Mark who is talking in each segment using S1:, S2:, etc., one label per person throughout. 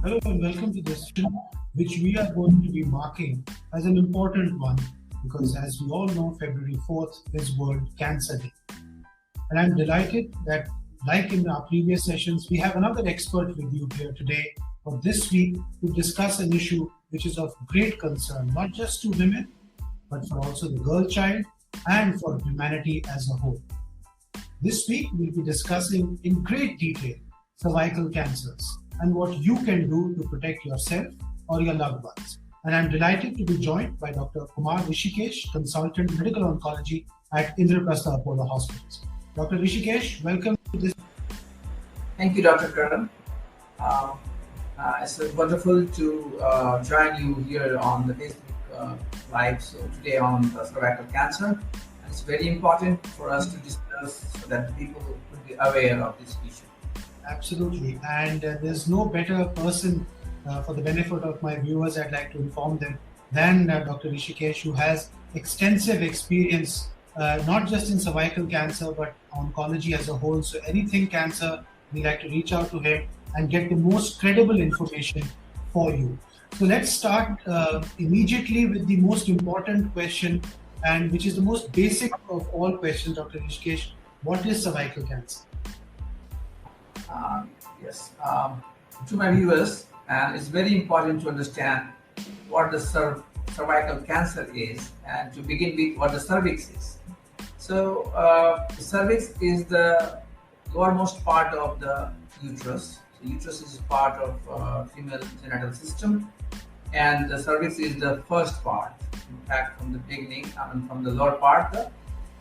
S1: Hello and welcome to this session, which we are going to be marking as an important one because, as we all know, February 4th is World Cancer Day. And I'm delighted that, like in our previous sessions, we have another expert with you here today for this week to discuss an issue which is of great concern, not just to women, but for also the girl child and for humanity as a whole. This week, we'll be discussing in great detail cervical cancers and what you can do to protect yourself or your loved ones. And I'm delighted to be joined by Dr. Kumar Rishikesh, Consultant Medical Oncology at Indraprastha Apollo Hospitals. Dr. Rishikesh, welcome to this.
S2: Thank you, Dr. Karan. Uh, it's wonderful to join you here on the Facebook Live so today on cervical cancer. It's very important for us to discuss so that people could be aware of this issue.
S1: Absolutely. And there's no better person for the benefit of my viewers, I'd like to inform them, than Dr. Rishikesh, who has extensive experience, not just in cervical cancer, but oncology as a whole. So anything cancer, we like to reach out to him and get the most credible information for you. So let's start immediately with the most important question, and which is the most basic of all questions, Dr. Rishikesh. What is cervical cancer?
S2: Yes, to my viewers, and it's very important to understand what the cervical cancer is, and to begin with what the cervix is. So, the cervix is the lowermost part of the uterus. So, uterus is part of female genital system, and the cervix is the first part. In fact, from the beginning, from the lower part, the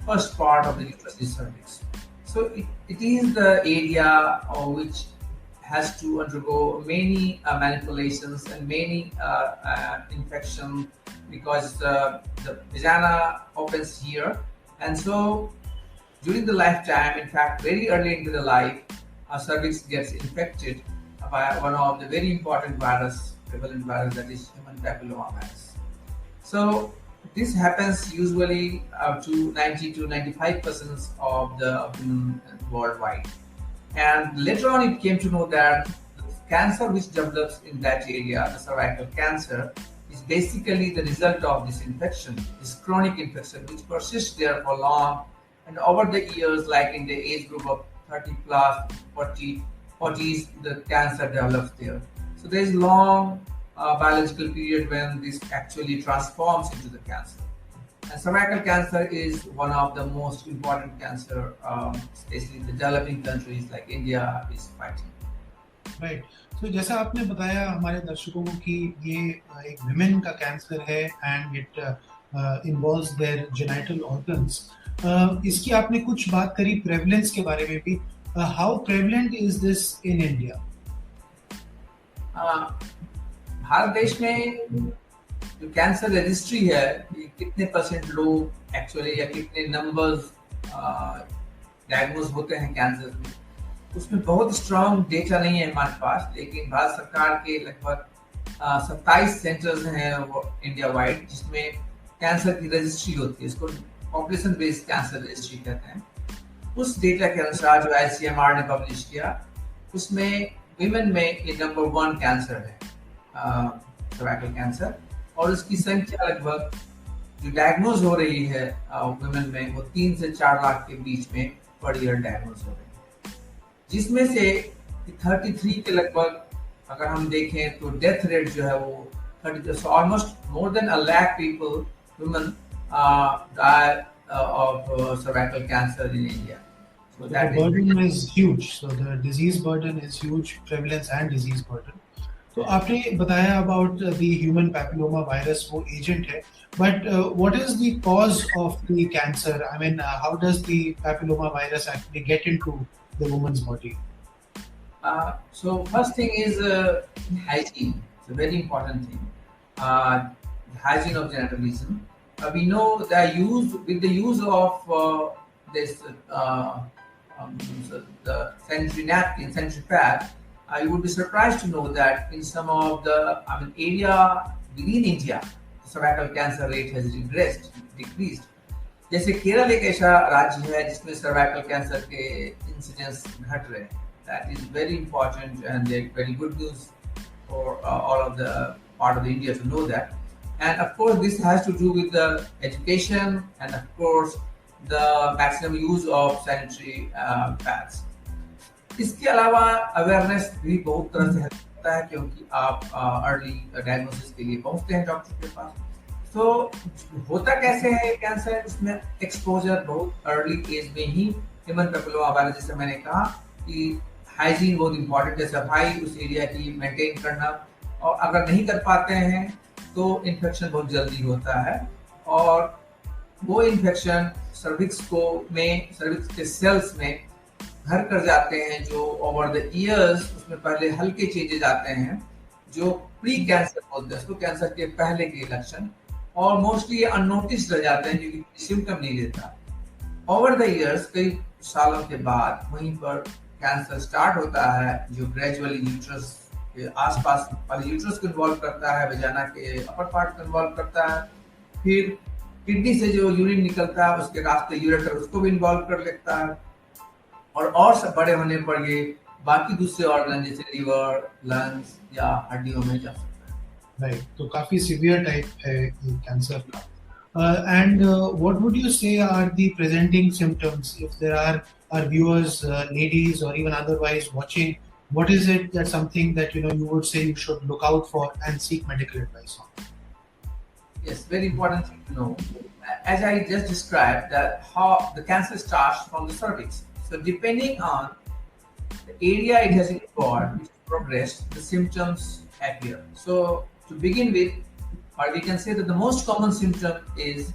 S2: first part of the uterus is cervix. So it is the area which has to undergo many manipulations and many infection because the vagina opens here, and so during the lifetime, in fact, very early into the life, our cervix gets infected by one of the very important prevalent virus, that is human papillomavirus. So this happens usually up to 90 to 95% of the women worldwide. And later on, it came to know that the cancer which develops in that area, the cervical cancer, is basically the result of this infection, this chronic infection, which persists there for long. And over the years, like in the age group of 30 plus, 40s, the cancer develops there. So there is long biological period when this actually transforms into the cancer. And cervical cancer is one of the most important cancer, especially in the developing countries like India is fighting.
S1: Right तो जैसा आपने बताया हमारे दर्शकों को कि ये एक विमेन का कैंसर है and it involves their genital organs. इसकी आपने कुछ बात करी प्रेवलेंस के बारे में भी. How prevalent is this in India?
S2: Bharat देश में जो कैंसर रजिस्ट्री है, कितने परसेंट लोग एक्चुअली या कितने नंबर्स डायग्नोज होते हैं कैंसर में, उसमें बहुत स्ट्रॉन्ग डेटा नहीं है हमारे पास. लेकिन भारत सरकार के लगभग 27 सेंटर्स हैं इंडिया वाइड जिसमें कैंसर की रजिस्ट्री होती है. इसको पॉपुलेशन बेस्ड कैंसर रजिस्ट्री कहते हैं. उस डेटा के अनुसार जो ICMR ने पब्लिश किया, उसमें विमेन में ये नंबर 1 कैंसर है, सर्वाइकल कैंसर, और उसकी संख्या लगभग जो डायग्नोज हो रही है वुमेन में, वो 3 से 4 लाख के बीच में पर ईयर डायग्नोज हो रही है, जिसमें से 33 के लगभग अगर हम देखें तो डेथ रेट जो है वो 30, almost more than 1 lakh people women die of cervical cancer in India.
S1: So the burden is huge. So the disease burden is huge, prevalence and disease burden. तो आपने बताया about the human papilloma virus, वो agent है, but what is the cause of the cancer? I mean, how does the papilloma virus actually get into the woman's body?
S2: So first thing is hygiene. It's a very important thing. Hygiene of genital region. We know that with the use of this the sanitary napkin, sanitary pad, you would be surprised to know that in some of the area within India, the cervical cancer rate has decreased. जैसे केरल एक ऐसा राज्य है जिसमें cervical cancer के incidence घट रहे हैं. That is very important and very good news for all of the part of the India to know that. And of course, this has to do with the education and of course the maximum use of sanitary pads. इसके अलावा awareness भी बहुत तरह से help करता है क्योंकि आप अर्ली डायग्नोसिस के लिए पहुंचते हैं डॉक्टर के पास. तो होता कैसे है कैंसर, इसमें एक्सपोजर बहुत अर्ली एज में ही ह्यूमन पैपिलोमा वायरस, जैसे मैंने कहा कि हाइजीन बहुत इंपॉर्टेंट है, सफाई उस एरिया की मेंटेन करना, और अगर नहीं कर पाते हैं तो इन्फेक्शन बहुत जल्दी होता है और वो इन्फेक्शन सर्विक्स के सेल्स में घर कर जाते हैं जो ओवर द इयर्स उसमें पहले हल्के चेंजेस आते हैं जो प्री कैंसर बोलते हैं उसको, कैंसर के पहले के लक्षण, और मोस्टली ये अननोटिस रह जाते हैं क्योंकि सिम्टम नहीं लेता. ओवर द इयर्स कई सालों के बाद वहीं पर कैंसर स्टार्ट होता है जो ग्रेजुअली यूट्रस के आसपास वाले यूट्रस को इन्वॉल्व करता है, वजाना के अपर पार्ट को इन्वॉल्व करता है, फिर किडनी से जो यूरिन निकलता है उसके रास्ते यूरेटर उसको भी इन्वॉल्व कर लेता है, और सब बड़े होने पर ये बाकी दूसरे ऑर्गन जैसे लिवर, लंग्स या हड्डियों में जा सकता है.
S1: राइट, तो काफी सीवियर टाइप है ये कैंसर का. And what would you say are the presenting symptoms if there are viewers, ladies or even otherwise watching? What is it that something that you would say you should look out for and seek medical advice on?
S2: Yes, very important thing to know. As I just described, that how the cancer starts from the cervix. So depending on the area it has involved, which progressed, the symptoms appear. So to begin with, or we can say that the most common symptom is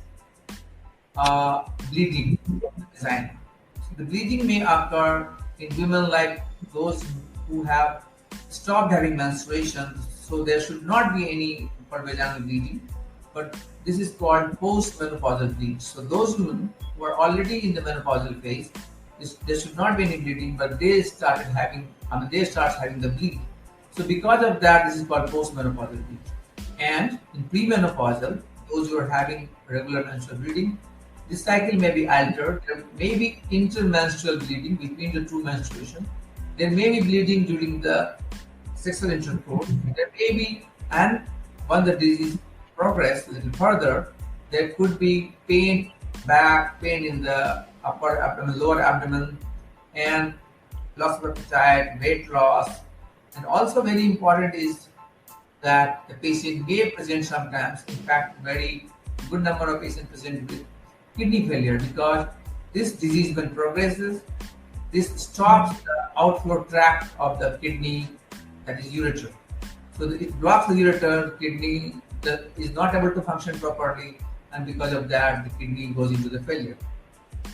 S2: bleeding from the vagina. So the bleeding may occur in women like those who have stopped having menstruation, so there should not be any vaginal bleeding, but this is called post-menopausal bleeding. So those women who are already in the menopausal phase, there should not be any bleeding, but they start having the bleeding. So because of that, this is called post-menopausal bleeding. And in premenopausal, those who are having regular menstrual bleeding, this cycle may be altered. There may be intermenstrual bleeding between the two menstruations. There may be bleeding during the sexual intercourse. There may be, and when the disease progresses a little further, there could be pain, back pain in the upper abdomen, lower abdomen, and loss of appetite, weight loss. And also very important is that the patient may present sometimes, in fact, very good number of patients present with kidney failure, because this disease when progresses, this stops the outflow tract of the kidney, that is ureter. So it blocks the ureter, kidney is not able to function properly, and because of that, the kidney goes into the failure.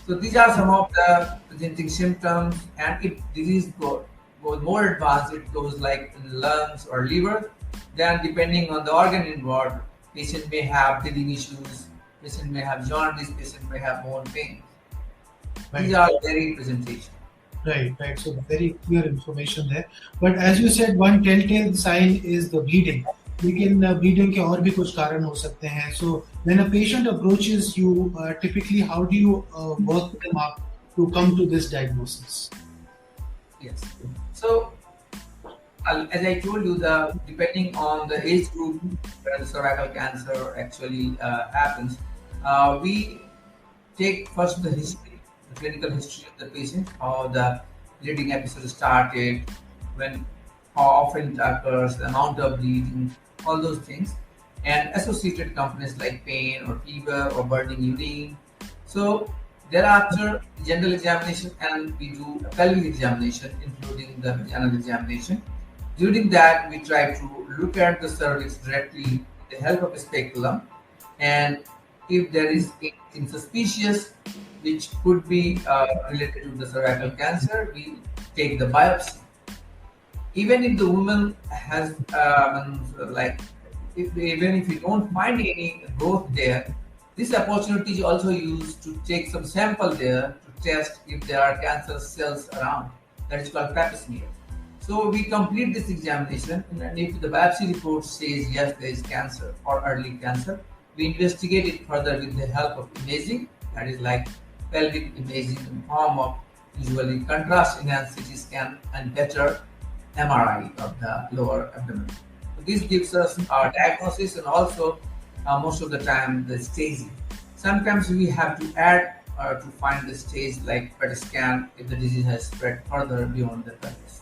S2: So these are some of the presenting symptoms, and if disease goes more advanced, it goes like in the lungs or liver, then depending on the organ involved, patient may have breathing issues, patient may have jaundice, patient may have bone pain.
S1: Right.
S2: These are very presentation.
S1: Right. So very clear information there. But as you said, one telltale sign is the bleeding. लेकिन bleeding के और भी कुछ कारण हो सकते हैं. So when a patient approaches you, typically how do you work them up to come to this diagnosis?
S2: Yes. So as I told you, depending on the age group where the cervical cancer actually happens, we take first the history, the clinical history of the patient, how the bleeding episode started, how often it occurs, the amount of bleeding, all those things, and associated components like pain or fever or burning urine. So thereafter, general examination, and we do a pelvic examination, including the vaginal examination. During that, we try to look at the cervix directly with the help of a speculum, and if there is anything suspicious which could be related to the cervical cancer, we take the biopsy. Even if the woman has, even if we don't find any growth there, this opportunity is also used to take some sample there to test if there are cancer cells around. That is called pap smear. So we complete this examination, and if the biopsy report says yes, there is cancer or early cancer, we investigate it further with the help of imaging, that is like pelvic imaging in form of usually contrast enhanced CT scan and better MRI of the lower abdomen. this gives us our diagnosis and also most of the time the staging. Sometimes we have to add to find the stage like PET scan if the disease has spread further beyond the pelvis.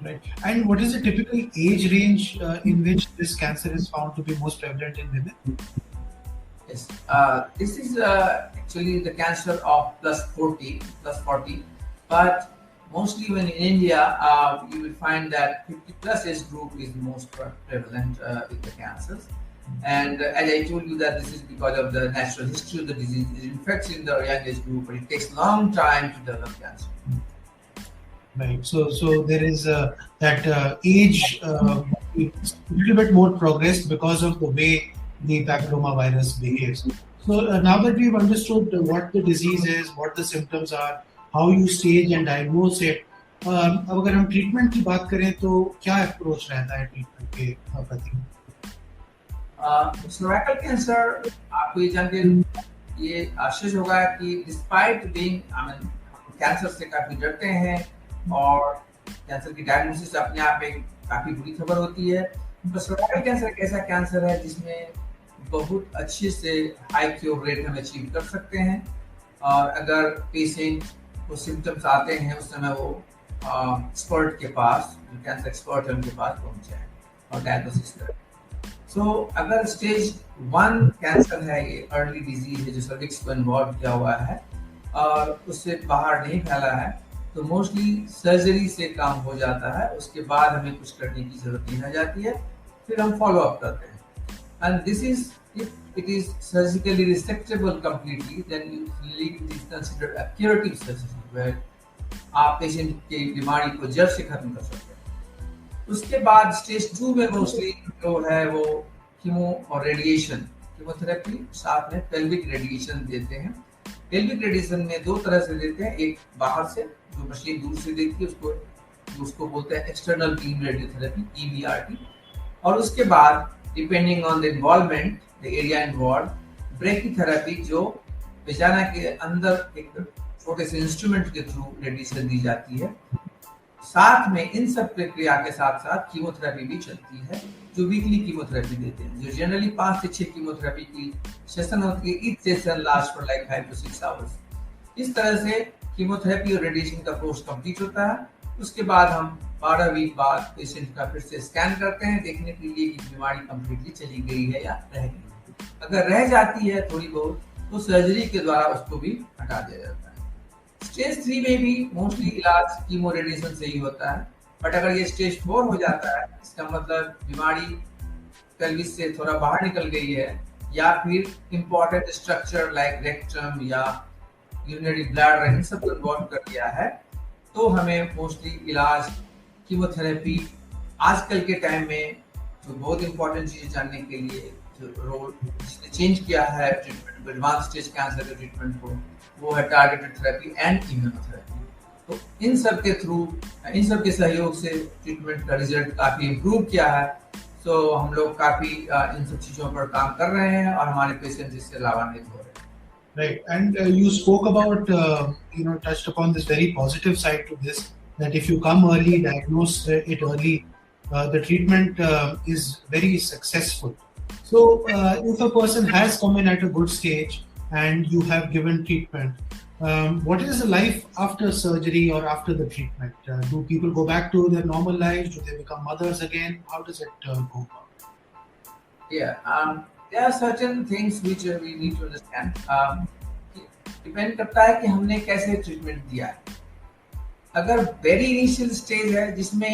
S1: Right. And what is the typical age range in which this cancer is found to be most prevalent in women?
S2: Yes, this is actually the cancer of plus 40, but mostly when in India, you will find that 50 plus age group is most prevalent with the cancers. And as I told you that this is because of the natural history of the disease, it infects in the young age group, but it takes a long time to develop cancer.
S1: Right. So there is that age it's a little bit more progressed because of the way the papillomavirus behaves. So now that we've understood what the disease is, what the symptoms are, how you stage and diagnose it, अब अगर हम treatment की बात करें तो क्या approach रहता है ट्रीटमेंट के प्रति?
S2: सर्वाइकल कैंसर आपको ये जान के ये आश्चर्य होगा कि डिस्पाइट बीइंग कैंसर से काफी डरते हैं और कैंसर की डायग्नोसिस अपने आप में काफी बुरी खबर होती है। तो सर्वाइकल कैंसर एक ऐसा कैंसर है जिसमें बहुत अच्छे से हाई क्योर रेट हम अचीव कर सकते हैं और अगर पेशेंट को सिम्टम्स आते हैं उस समय वो एक्सपर्ट के पास, जो कैंसर एक्सपर्ट है उनके पास पहुंच जाए और डायग्नोसिस करें। सो अगर स्टेज 1 कैंसर है, ये अर्ली डिजीज है जो सर्विक्स को इन्वॉल्व किया हुआ है और उससे बाहर नहीं फैला है, तो मोस्टली सर्जरी से काम हो जाता है। उसके बाद हमें कुछ करने की जरूरत नहीं रह जाती है, फिर हम फॉलो अप करते हैं। And this is if it is surgically resectable completely, then usually it is considered a curative surgery where आप पेशेंट की बीमारी को जड़ से खत्म कर सकते हैं। उसके बाद स्टेज 2 में मोस्टली जो है वो कीमो और रेडिएशन, कीमोथेरेपी साथ में पेल्विक रेडिएशन देते हैं। पेल्विक रेडिएशन में 2 तरह से देते हैं, एक बाहर से जो मशीन दूर से देखती है उसको बोलते हैं एक्सटर्नल बीम रेडियोथेरेपी EBRT, और उसके बाद depending on the involvement the area involve brachytherapy जो वेजाना के अंदर एक छोटे से इंस्ट्रूमेंट के थ्रू रेडिएशन दी जाती है। साथ में इन सब प्रक्रिया के साथ साथ कीमोथेरेपी भी चलती है जो वीकली कीमोथेरेपी देते हैं, जो जनरली 5 से 6 कीमोथेरेपी की सेशन होती है। Each session last for like 5 to 6 hours. इस तरह से कीमोथेरेपी और रेडिएशन का कोर्स कंप्लीट होता है। उसके बाद हम 12 वीक बाद पेशेंट का फिर से स्कैन करते हैं देखने के लिए कि बीमारी कंप्लीटली चली गई है या रह गई है। अगर रह जाती है थोड़ी बहुत तो सर्जरी के द्वारा उसको भी हटा दिया जाता है। स्टेज 3 में भी मोस्टली इलाज कीमो रेडिएशन से ही होता है, बट अगर ये स्टेज 4 हो जाता है इसका मतलब बीमारी पेल्विस से थोड़ा बाहर निकल गई है या फिर इम्पोर्टेंट स्ट्रक्चर लाइक रेक्टम या यूरिनरी ब्लैडर इन सब को इन्वॉल्व कर दिया है, तो हमें मोस्टली इलाज कीमोथेरेपी आजकल के टाइम में जो बहुत इंपॉर्टेंट चीज जानने के लिए जो रोल जिसने चेंज किया है ट्रीटमेंट एडवांस स्टेज कैंसर के ट्रीटमेंट को, वो है टारगेटेड थेरेपी एंड इम्यूनोथेरेपी। तो इन सब के थ्रू, इन सब के सहयोग से ट्रीटमेंट का रिजल्ट काफी इम्प्रूव किया है। सो हम लोग काफी इन सब चीजों पर काम कर रहे हैं और हमारे पेशेंट इससे लाभान्वित हो रहे हैं।
S1: Right, and you spoke about, touched upon this very positive side to this, that if you come early, diagnose it early, the treatment is very successful. So, if a person has come in at a good stage and you have given treatment, what is the life after surgery or after the treatment? Do people go back to their normal lives? Do they become mothers again? How does it go about?
S2: Yeah, there are certain things which we need to understand. Depend करता है कि हमने कैसे treatment दिया है। अगर very initial stage है जिसमें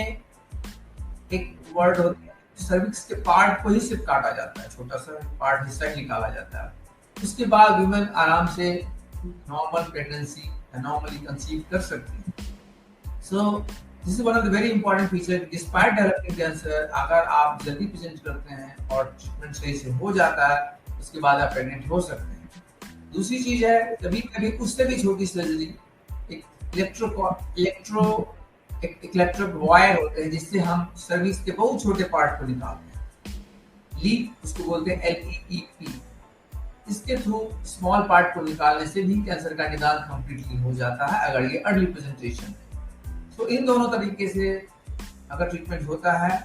S2: एक वर्ड होता है सर्विक्स के पार्ट को ही सिर्फ काटा जाता है, छोटा सा पार्ट हिस्सा ही निकाला जाता है, उसके बाद वुमेन आराम से नॉर्मल प्रेगनेंसी या नॉर्मली कंसीव कर सकती है। So this is one of the very important feature. Despite developing cancer, अगर आप जल्दी प्रेजेंट करते हैं और ट्रीटमेंट सही से हो जाता है, उसके बाद आप प्रेग्नेंट हो सकते हैं। दूसरी चीज है कभी कभी उससे भी छोटी सर्जरी, एक इलेक्ट्रो वायर होते हैं जिससे हम सर्विक्स के बहुत छोटे पार्ट को निकालते हैं, लीप उसको बोलते हैं LEEP। इसके थ्रू स्मॉल पार्ट को निकालने से भी कैंसर का निदान कंप्लीटली हो जाता है अगर ये अर्ली प्रेजेंटेशन है। तो इन दोनों तरीके से अगर ट्रीटमेंट होता है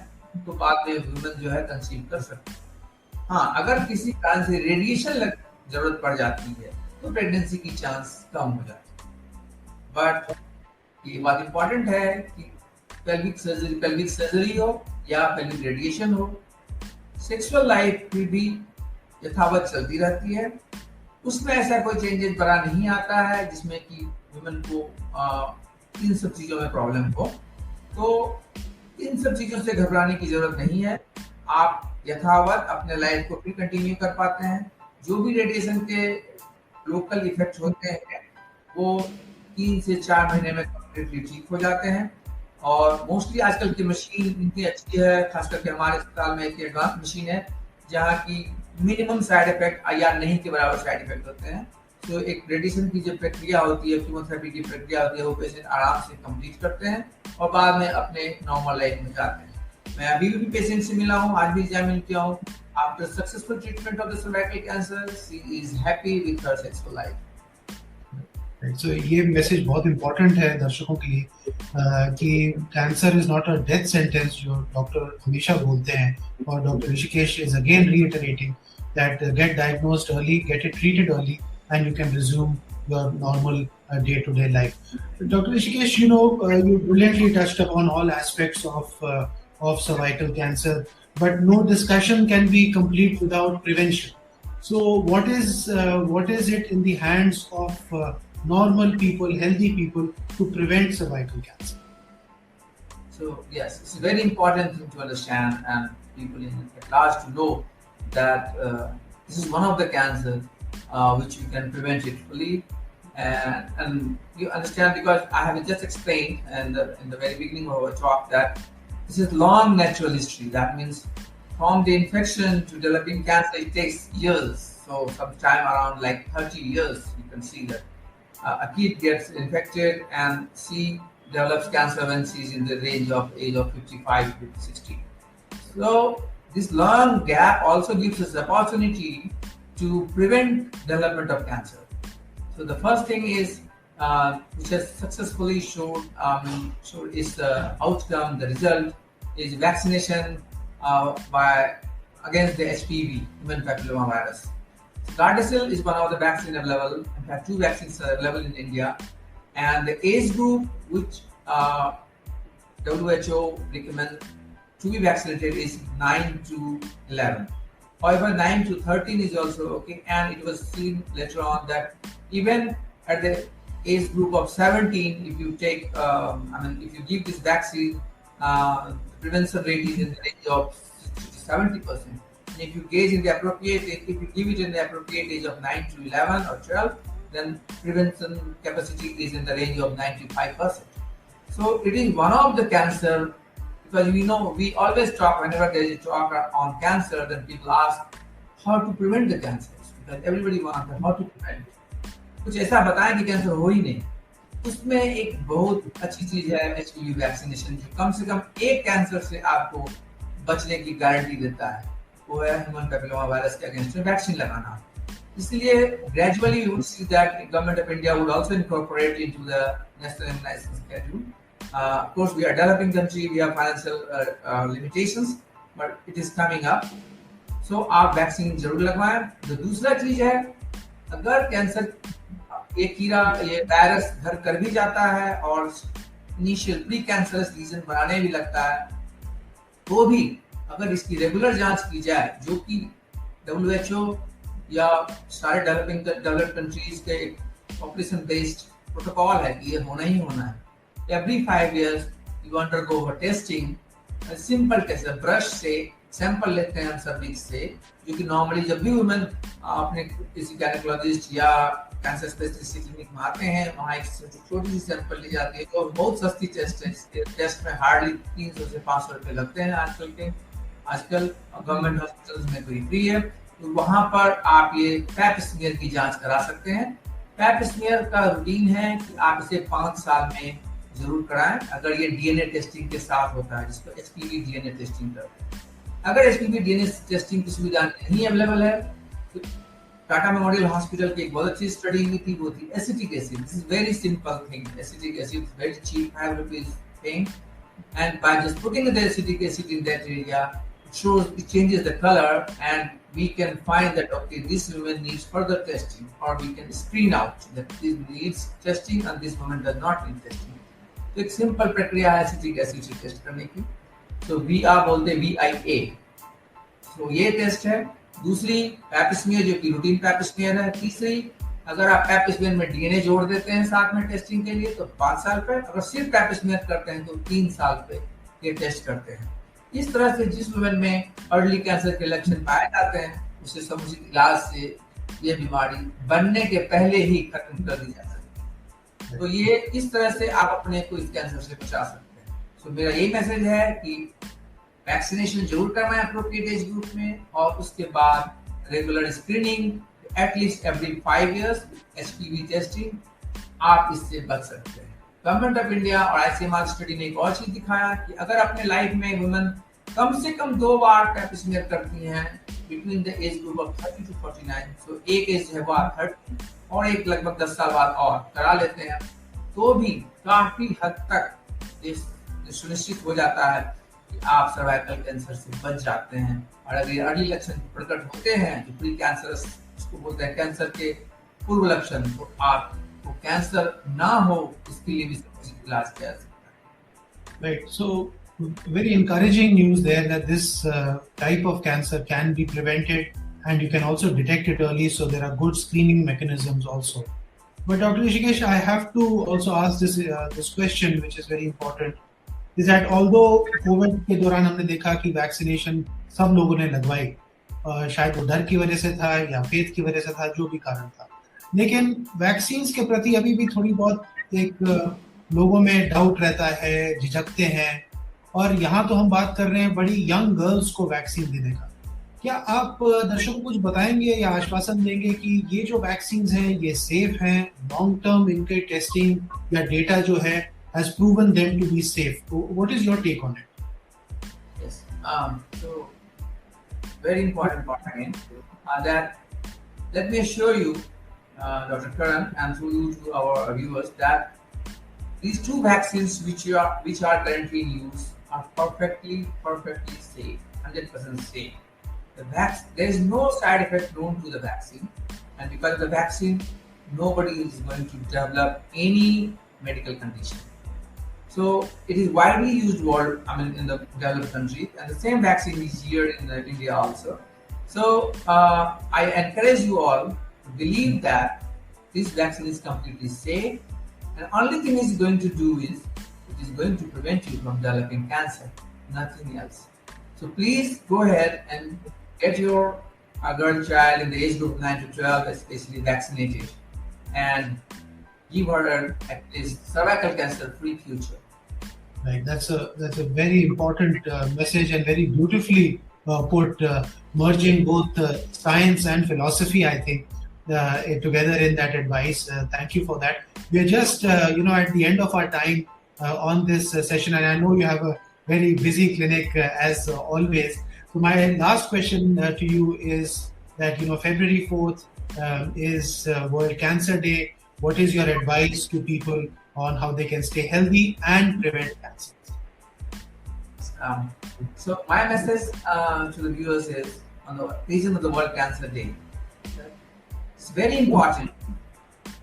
S2: तो बाद में वुमेन जो है कंसीव कर सकती है। हाँ, अगर किसी कारण से रेडिएशन जरूरत पड़ जाती है तो प्रेगनेंसी की चांस कम हो जाती है। बट ये बात इंपॉर्टेंट है कि पेल्विक सर्जरी हो या पेल्विक रेडिएशन हो, सेक्सुअल लाइफ फिर भी यथावत चलती रहती है। उसमें ऐसा कोई चेंजेस बड़ा नहीं आता है जिसमें कि वुमेन को इन सब चीजों में प्रॉब्लम हो। तो इन सब चीजों से घबराने की जरूरत नहीं है। आप यथावत अपने लाइफ को भी कंटिन्यू कर पाते हैं। जो भी रेडिएशन के लोकल इफेक्ट होते हैं वो 3 से 4 महीने में कम्प्लीटली ठीक हो जाते हैं। और मोस्टली आजकल की मशीन इतनी अच्छी है, खास करके हमारे अस्पताल में एक एडवांस मशीन है जहाँ की मिनिमम साइड इफेक्ट या नहीं के बराबर साइड इफेक्ट होते हैं। तो एक रेडिएशन की जो प्रक्रिया होती है, कीमोथेरेपी की प्रक्रिया होती है, वो पेशेंट आराम से कंप्लीट करते हैं और बाद में अपने नॉर्मल लाइफ में जाते हैं। मैं अभी भी पेशेंट से मिला हूँ, आज भी एग्जामिन किया हूँ। After successful treatment of the cervical cancer, she is happy with her sexual life.
S1: So ये मैसेज बहुत इम्पोर्टेंट है दर्शकों के लिए कि cancer is not a death sentence, जो डॉक्टर हमेशा बोलते हैं, और doctor Rishikesh is again reiterating that get diagnosed early, get it treated early, and you can resume your normal day-to-day life. Dr. Rishikesh, you brilliantly touched upon all aspects of cervical cancer, but no discussion can be complete without prevention. So, what is it in the hands of normal people, healthy people, to prevent cervical cancer?
S2: So yes, it's a very important thing to understand, and people at large to know that this is one of the cancers which you can prevent it fully. And you understand, because I have just explained in the very beginning of our talk that this is long natural history. That means from the infection to developing cancer, it takes years. So sometime around like 30 years, you can see that a kid gets infected and she develops cancer when she's in the age of 55 to 60. So this long gap also gives us opportunity to prevent development of cancer. So the first thing is, which has successfully showed is the outcome, the result is vaccination by against the HPV, human papilloma virus. Gardasil is one of the vaccines available. In fact, 2 vaccines are available in India, and the age group which WHO recommends to be vaccinated is 9 to 11. However, 9 to 13 is also okay, and it was seen later on that even at the age group of 17, if you take, if you give this vaccine, prevention rate is in the range of 60-70%. And if you gauge in the appropriate, if you give it in the appropriate age of 9 to 11 or 12, then prevention capacity is in the range of 95%. So it is one of the cancer. Because we always talk, whenever there is a talk on cancer, then people ask how to prevent the cancers, because everybody wants how to prevent. कुछ ऐसा बताएं कि cancer हो ही नहीं। उसमें एक बहुत अच्छी चीज है एचपीवी वैक्सीनेशन, जो कम से कम एक कैंसर से आपको बचने की गारंटी देता है, वो है ह्यूमन पैपिलोमा वायरस के अगेंस्ट में वैक्सीन लगाना। इसलिए gradually you will see that the government of India would also incorporate into the national immunization schedule. Of course, we are a developing country, we have financial limitations, but it is coming up. So आप vaccine जरूर लगवाएं। जो दूसरा चीज है, अगर cancer ये कीड़ा, ये वायरस घर कर भी जाता है और इनिशियल प्री कैंसरस लीजन बनाने भी लगता है, तो भी अगर इसकी रेगुलर जांच की जाए, जो कि WHO या सारे डेवलप्ड कंट्रीज के पॉपुलेशन बेस्ड प्रोटोकॉल है कि ये होना ही होना है। Every 5 years you undergo a testing, a simple test, a brush से सैंपल लेते हैं हम सर्विक्स से, जो कि नॉर्मली जब भी वुमेन अपने किसी गायनेकोलॉजिस्ट या कैंसर स्पेशलिस्ट क्लिनिक में आते हैं, वहाँ एक छोटी सी सैंपल ली जाती है, तो बहुत सस्ती टेस्ट है। इसके टेस्ट में हार्डली 300 से 500 रुपए लगते हैं आजकल गवर्नमेंट हॉस्पिटल्स में कोई फ्री है। तो वहाँ पर आप ये पैप स्मीयर की जांच करा सकते हैं। पैप स्मीयर का रूटीन है कि आप इसे 5 साल में जरूर कराएं, अगर ये डीएनए टेस्टिंग के साथ होता है, जिसको एचपीवी डीएनए टेस्टिंग करते हैं। अगर एचपीवी डीएनए टेस्टिंग की सुविधा नहीं अवेलेबल है, तो टाटा मेमोरियल हॉस्पिटल की एक बहुत अच्छी स्टडी हुई थी, वो थी acetic acid. This is very simple thing. Acetic acid very cheap, 5 rupees paying, and by just putting the acetic acid in that area, it changes the color, and we can find that okay, this woman needs further testing, or we can screen out that this needs testing and this woman does not need testing. तो एक simple प्रक्रिया है acetic acid से test करने की. तो VIA बोलते हैं VIA. तो ये टेस्ट है. दूसरी पैपिस्मियर जो कि रूटीन पैपिस्मियर है. तीसरी अगर आप पैपिस्मियर में DNA जोड़ देते हैं साथ में टेस्टिंग के लिए तो 5 साल पे, अगर सिर्फ पैपिस्मियर करते हैं तो 3 साल पे ये टेस्ट करते हैं. इस तरह से जिस वुमेन में अर्ली कैंसर के लक्षण पाए जाते हैं उसे समुचित इलाज से ये बीमारी बनने के पहले ही खत्म कर दी जा सकती है. तो ये इस तरह से आप अपने को इस कैंसर से बचा सकते हैं. तो मेरा यही मैसेज है कि वैक्सीनेशन जरूर करवाएं अप्रोप्रिएट एज ग्रुप में, और उसके बाद regular screening at least every 5 years, HPV testing, आप इससे बच सकते हैं. गवर्नमेंट ऑफ इंडिया और ICMR स्टडी ने एक और चीज दिखाया कि अगर अपने लाइफ में वुमेन कम से कम 2 बार पैपिस्मियर करती हैं between the age group of 30 to 49, तो एक एज है वो 30 और एक लगभग 10 साल बाद और करा लेते हैं, तो भी काफी हद तक ये सुनिश्चित हो जाता है कि आप सर्वाइकल कैंसर से बच जाते हैं. और अगर अर्ली लक्षण प्रकट होते हैं जो प्री कैंसर, इसको बोलते हैं कैंसर के पूर्व लक्षण, तो आपको कैंसर ना हो इसके लिए भी समुचित इलाज किया जा सकता है.
S1: Right. So very encouraging news there that this type of cancer can be prevented, and you can also detect it early. So there are good screening mechanisms also. But Dr. Rishikesh, I have to also ask this question, which is very important, is that although COVID के दौरान हमने देखा कि vaccination सब लोगों ने लगवाई, शायद वो डर की वजह से था या फेथ की वजह से था, जो भी कारण था, लेकिन वैक्सीन्स के प्रति अभी भी थोड़ी बहुत एक लोगों में डाउट रहता है, झिझकते हैं. और यहाँ तो हम बात कर रहे हैं बड़ी यंग गर्ल्स को वैक्सीन देने का. क्या आप दर्शकों को कुछ बताएंगे या आश्वासन देंगे कि ये जो वैक्सीन्स हैं ये सेफ हैं, लॉन्ग टर्म इनके टेस्टिंग या डेटा जो है has proven them to be safe? What is your take on it?
S2: Yes. So very important point again. That let me assure you, Dr. Karan, and through you to our viewers, that these 2 vaccines which are currently in use are perfectly safe, 100% safe. There is no side effect known to the vaccine, and because of the vaccine, nobody is going to develop any medical condition. So it is widely used in the developed countries, and the same vaccine is here in India also. So I encourage you all to believe that this vaccine is completely safe, and only thing it's going to do is it is going to prevent you from developing cancer, nothing else. So please go ahead and get your girl child in the age group 9 to 12 especially vaccinated, and give her at least cervical cancer free future.
S1: Right, that's a very important message, and very beautifully put, merging both science and philosophy, I think, together in that advice. Thank you for that. We are just at the end of our time on this session, and I know you have a very busy clinic as always. So my last question to you is that February 4th is World Cancer Day. What is your advice to people on how they can stay healthy and prevent cancer?
S2: So my message to the viewers is, on the occasion of the World Cancer Day, it's very important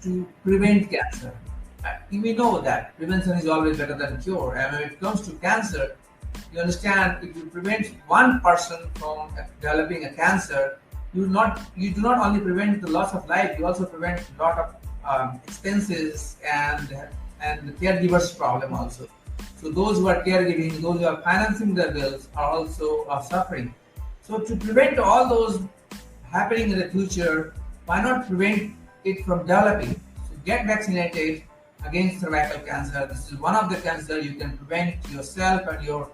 S2: to prevent cancer. We know that prevention is always better than cure, and when it comes to cancer, you understand, if you prevent one person from developing a cancer, you do not only prevent the loss of life, you also prevent a lot of expenses and the caregivers problem also. So those who are caregiving, those who are financing their bills are also suffering. So to prevent all those happening in the future, why not prevent it from developing? So get vaccinated against cervical cancer. This is one of the cancer you can prevent yourself and your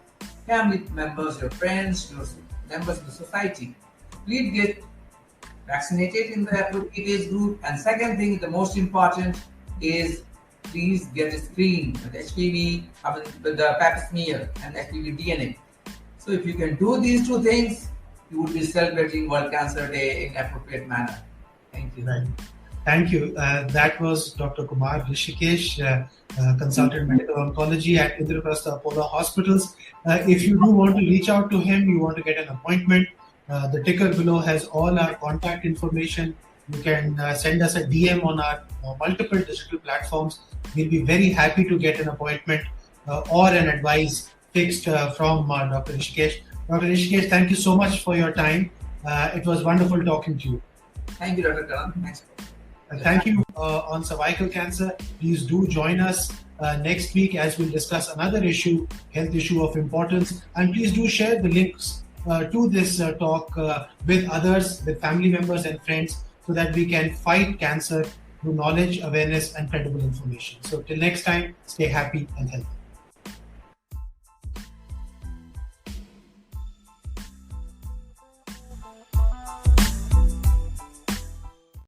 S2: family members, your friends, your members of the society. Please get vaccinated in the appropriate age group. And second thing, the most important is, please get screened with HPV, with the pap smear and HPV DNA. So if you can do these 2 things, you would be celebrating World Cancer Day in appropriate manner. Thank you.
S1: Right. Thank you. That was Dr. Kumar Rishikesh, consultant medical oncology at Indraprastha Apollo Hospitals. If you do want to reach out to him, you want to get an appointment, the ticker below has all our contact information. You can send us a DM on our multiple digital platforms. We'll be very happy to get an appointment or an advice fixed from Dr. Rishikesh. Dr. Rishikesh, thank you so much for your time. It was wonderful talking to you.
S2: Thank you, Dr. Karan. Thanks.
S1: Thank you on cervical cancer. Please do join us next week as we'll discuss another issue, health issue of importance. And please do share the links to this talk with others, with family members and friends, so that we can fight cancer through knowledge, awareness, and credible information. So till next time, stay happy and healthy.